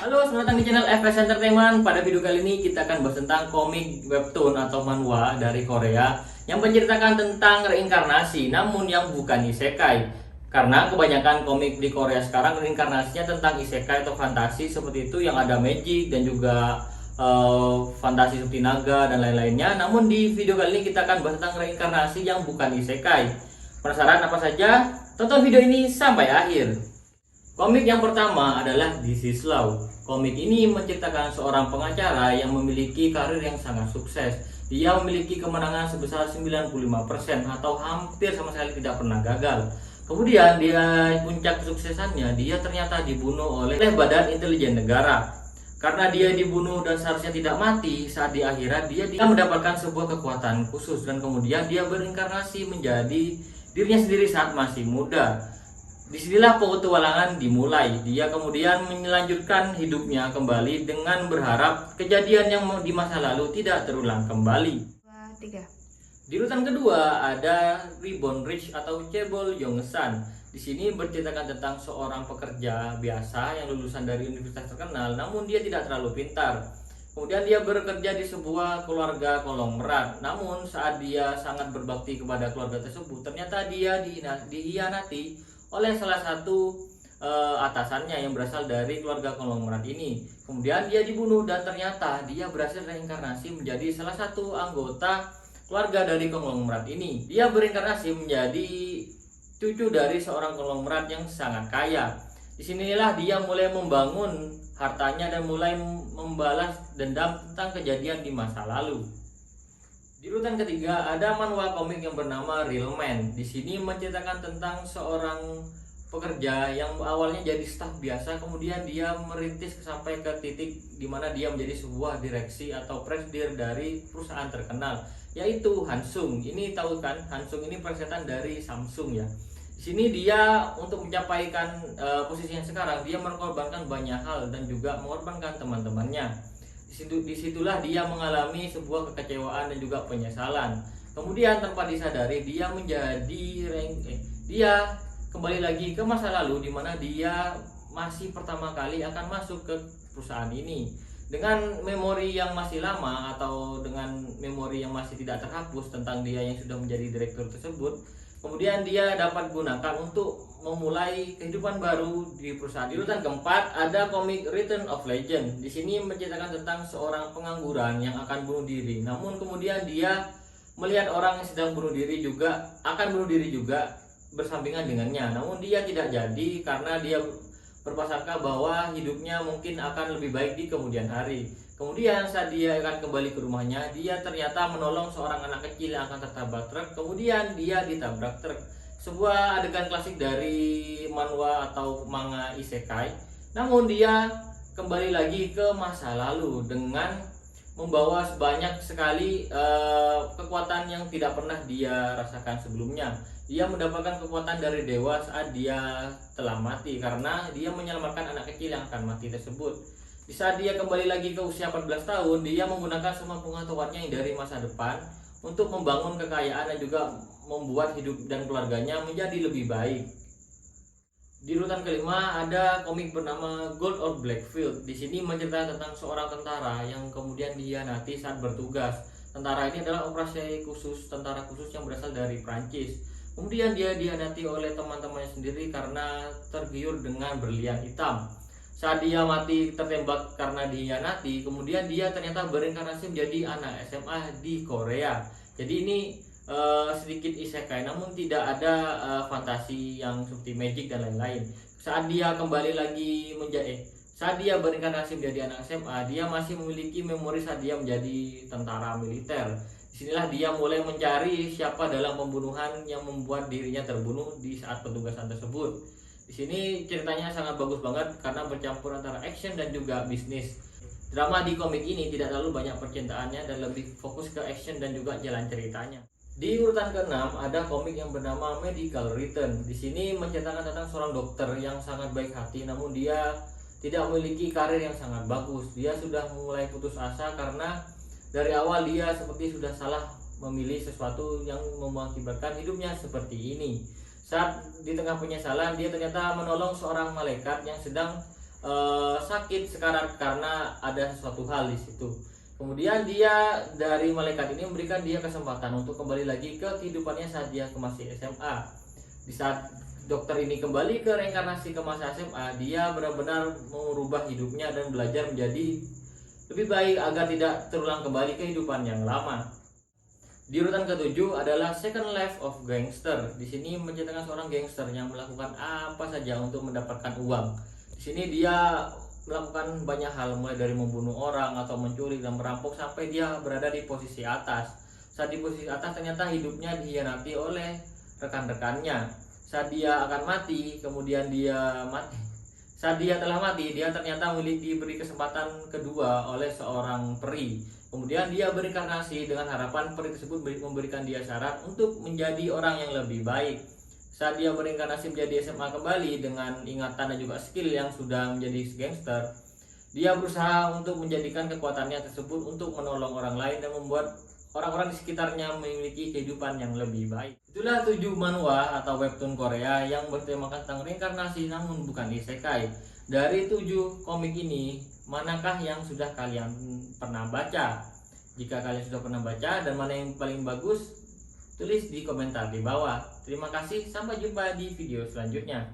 Halo, selamat datang di channel FS Entertainment. Pada video kali ini kita akan bahas tentang komik webtoon atau manhwa dari Korea yang menceritakan tentang reinkarnasi, namun yang bukan isekai. Karena kebanyakan komik di Korea sekarang reinkarnasinya tentang isekai atau fantasi seperti itu, yang ada magic dan juga fantasi seperti naga dan lain-lainnya. Namun di video kali ini kita akan bahas tentang reinkarnasi yang bukan isekai. Penasaran apa saja? Tonton video ini sampai akhir. Komik yang pertama adalah This Is Love. Komik ini menceritakan seorang pengacara yang memiliki karir yang sangat sukses. Dia memiliki kemenangan sebesar 95% atau hampir sama sekali tidak pernah gagal. Kemudian dia puncak kesuksesannya, dia ternyata dibunuh oleh Badan Intelijen Negara. Karena dia dibunuh dan seharusnya tidak mati, saat di akhirat dia mendapatkan sebuah kekuatan khusus dan kemudian dia berinkarnasi menjadi dirinya sendiri saat masih muda. Disinilah petualangan dimulai. Dia kemudian melanjutkan hidupnya kembali dengan berharap kejadian yang di masa lalu tidak terulang kembali. 2, 3. Di urutan kedua ada Reborn Rich atau Chaebol Yongsan. Di sini berceritakan tentang seorang pekerja biasa yang lulusan dari universitas terkenal, namun dia tidak terlalu pintar. Kemudian dia bekerja di sebuah keluarga konglomerat. Namun saat dia sangat berbakti kepada keluarga tersebut, ternyata dia dihianati oleh salah satu atasannya yang berasal dari keluarga konglomerat ini. Kemudian dia dibunuh dan ternyata dia berhasil reinkarnasi menjadi salah satu anggota keluarga dari konglomerat ini. Dia berinkarnasi menjadi cucu dari seorang konglomerat yang sangat kaya. Disinilah dia mulai membangun hartanya dan mulai membalas dendam tentang kejadian di masa lalu. Di urutan ketiga ada manhwa komik yang bernama Real Man. Di sini menceritakan tentang seorang pekerja yang awalnya jadi staf biasa, kemudian dia merintis sampai ke titik di mana dia menjadi sebuah direksi atau presidir dari perusahaan terkenal, yaitu Hansung. Ini tahu kan, Hansung ini persetan dari Samsung ya. Di sini dia untuk mencapaikan posisinya sekarang, dia mengorbankan banyak hal dan juga mengorbankan teman-temannya. Disitulah dia mengalami sebuah kekecewaan dan juga penyesalan. Kemudian tanpa disadari dia dia kembali lagi ke masa lalu di mana dia masih pertama kali akan masuk ke perusahaan ini dengan memori yang masih lama atau dengan memori yang masih tidak terhapus tentang dia yang sudah menjadi direktur tersebut. Kemudian dia dapat gunakan untuk memulai kehidupan baru di perusahaan. Di urutan keempat ada komik Return of Legend. Di sini menceritakan tentang seorang pengangguran yang akan bunuh diri. Namun kemudian dia melihat orang yang sedang bunuh diri juga bersampingan dengannya. Namun dia tidak jadi karena dia berprasangka bahwa hidupnya mungkin akan lebih baik di kemudian hari. Kemudian saat dia akan kembali ke rumahnya, dia ternyata menolong seorang anak kecil yang akan tertabrak truk. Kemudian dia ditabrak truk. Sebuah adegan klasik dari manhwa atau manga isekai. Namun dia kembali lagi ke masa lalu dengan membawa sebanyak sekali kekuatan yang tidak pernah dia rasakan sebelumnya. Dia mendapatkan kekuatan dari dewa saat dia telah mati karena dia menyelamatkan anak kecil yang akan mati tersebut. Di saat dia kembali lagi ke usia 14 tahun, dia menggunakan semua pengetahuannya yang dari masa depan untuk membangun kekayaan dan juga membuat hidup dan keluarganya menjadi lebih baik. Di urutan kelima ada komik bernama Gold or Blackfield. Di sini menceritakan tentang seorang tentara yang kemudian dihianati saat bertugas. Tentara ini adalah tentara khusus yang berasal dari Prancis. Kemudian dia dihianati oleh teman-temannya sendiri karena tergiur dengan berlian hitam. Saat dia mati tertembak karena dihianati, kemudian dia ternyata berinkarnasi menjadi anak SMA di Korea. Jadi ini sedikit isekai, namun tidak ada fantasi yang seperti magic dan lain-lain. Saat dia kembali lagi saat dia berinkarnasi menjadi anak SMA, dia masih memiliki memori saat dia menjadi tentara militer. Disinilah dia mulai mencari siapa dalam pembunuhan yang membuat dirinya terbunuh di saat petugasan tersebut. Di sini ceritanya sangat bagus banget karena bercampur antara action dan juga bisnis. Drama di komik ini tidak terlalu banyak percintaannya dan lebih fokus ke action dan juga jalan ceritanya. Di urutan ke-6 ada komik yang bernama Medical Return. Di sini menceritakan tentang seorang dokter yang sangat baik hati, namun dia tidak memiliki karir yang sangat bagus. Dia sudah mulai putus asa karena dari awal dia seperti sudah salah memilih sesuatu yang mengakibatkan hidupnya seperti ini. Saat di tengah penyesalan, dia ternyata menolong seorang malaikat yang sedang sakit sekarang karena ada sesuatu hal di situ. Kemudian dia dari malaikat ini memberikan dia kesempatan untuk kembali lagi ke kehidupannya saat dia masih SMA. Di saat dokter ini kembali ke reinkarnasi ke masa SMA, dia benar-benar merubah hidupnya dan belajar menjadi lebih baik agar tidak terulang kembali kehidupan yang lama. Di urutan ketujuh adalah Second Life of Gangster. Di sini menceritakan seorang gangster yang melakukan apa saja untuk mendapatkan uang. Di sini dia melakukan banyak hal, mulai dari membunuh orang atau mencuri dan merampok sampai dia berada di posisi atas. Saat di posisi atas ternyata hidupnya dikhianati oleh rekan-rekannya. Saat dia akan mati, kemudian dia mati. Saat dia telah mati, dia ternyata diberi kesempatan kedua oleh seorang peri. Kemudian dia berinkarnasi dengan harapan peri tersebut memberikan dia syarat untuk menjadi orang yang lebih baik. Saat dia berinkarnasi menjadi SMA kembali dengan ingatan dan juga skill yang sudah menjadi gangster, dia berusaha untuk menjadikan kekuatannya tersebut untuk menolong orang lain dan membuat orang-orang di sekitarnya memiliki kehidupan yang lebih baik. Itulah 7 manhwa atau webtoon Korea yang bertemakan tentang reinkarnasi namun bukan isekai. Dari 7 komik ini, manakah yang sudah kalian pernah baca? Jika kalian sudah pernah baca dan mana yang paling bagus, tulis di komentar di bawah. Terima kasih, sampai jumpa di video selanjutnya.